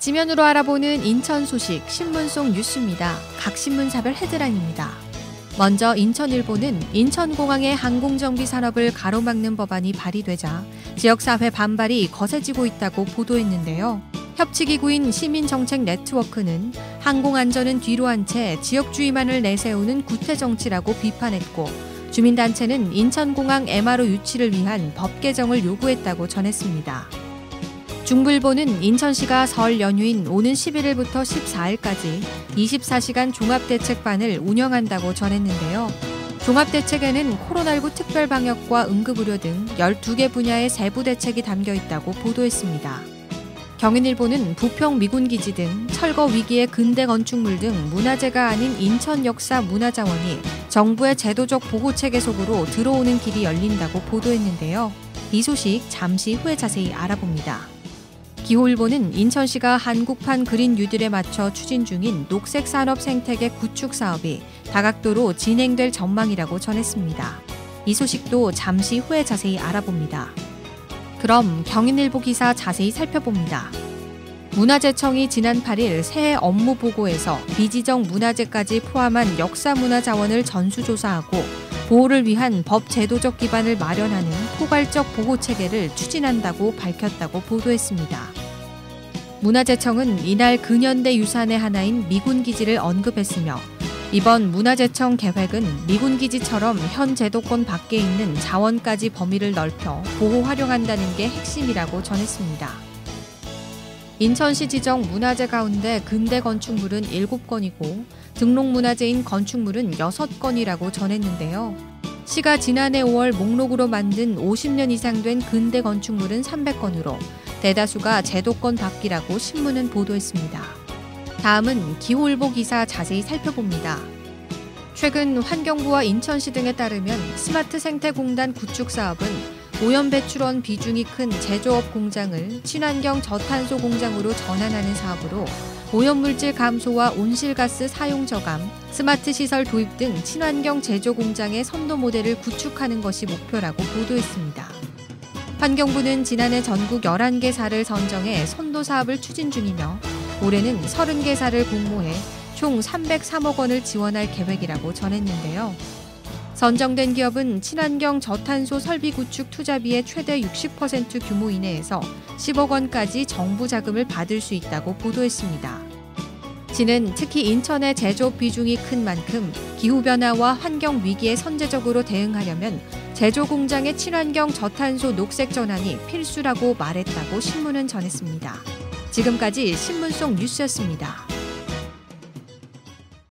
지면으로 알아보는 인천 소식 신문 속 뉴스입니다. 각 신문사별 헤드라인입니다. 먼저 인천일보는 인천공항의 항공정비 산업을 가로막는 법안이 발의되자 지역사회 반발이 거세지고 있다고 보도했는데요. 협치기구인 시민정책네트워크는 항공안전은 뒤로 한 채 지역주의만을 내세우는 구태정치라고 비판했고, 주민단체는 인천공항 MRO 유치를 위한 법 개정을 요구했다고 전했습니다. 중부일보는 인천시가 설 연휴인 오는 11일부터 14일까지 24시간 종합대책반을 운영한다고 전했는데요. 종합대책에는 코로나19 특별방역과 응급의료 등 12개 분야의 세부 대책이 담겨 있다고 보도했습니다. 경인일보는 부평 미군기지 등 철거 위기의 근대 건축물 등 문화재가 아닌 인천 역사 문화자원이 정부의 제도적 보호체계 속으로 들어오는 길이 열린다고 보도했는데요. 이 소식 잠시 후에 자세히 알아봅니다. 기호일보는 인천시가 한국판 그린 뉴딜에 맞춰 추진 중인 녹색산업 생태계 구축 사업이 다각도로 진행될 전망이라고 전했습니다. 이 소식도 잠시 후에 자세히 알아봅니다. 그럼 경인일보 기사 자세히 살펴봅니다. 문화재청이 지난 8일 새해 업무 보고에서 비지정 문화재까지 포함한 역사문화자원을 전수조사하고 보호를 위한 법 제도적 기반을 마련하는 포괄적 보호체계를 추진한다고 밝혔다고 보도했습니다. 문화재청은 이날 근현대 유산의 하나인 미군기지를 언급했으며, 이번 문화재청 계획은 미군기지처럼 현 제도권 밖에 있는 자원까지 범위를 넓혀 보호 활용한다는 게 핵심이라고 전했습니다. 인천시 지정 문화재 가운데 근대 건축물은 7건이고 등록문화재인 건축물은 6건이라고 전했는데요. 시가 지난해 5월 목록으로 만든 50년 이상 된 근대 건축물은 300건으로 대다수가 제도권 밖이라고 신문은 보도했습니다. 다음은 기호일보 기사 자세히 살펴봅니다. 최근 환경부와 인천시 등에 따르면 스마트 생태공단 구축 사업은 오염 배출원 비중이 큰 제조업 공장을 친환경 저탄소 공장으로 전환하는 사업으로 오염물질 감소와 온실가스 사용 저감, 스마트 시설 도입 등 친환경 제조 공장의 선도 모델을 구축하는 것이 목표라고 보도했습니다. 환경부는 지난해 전국 11개 사를 선정해 선도 사업을 추진 중이며, 올해는 30개 사를 공모해 총 303억 원을 지원할 계획이라고 전했는데요. 선정된 기업은 친환경 저탄소 설비 구축 투자비의 최대 60% 규모 이내에서 10억 원까지 정부 자금을 받을 수 있다고 보도했습니다. 시는 특히 인천의 제조업 비중이 큰 만큼 기후변화와 환경 위기에 선제적으로 대응하려면 제조 공장의 친환경 저탄소 녹색 전환이 필수라고 말했다고 신문은 전했습니다. 지금까지 신문 속 뉴스였습니다.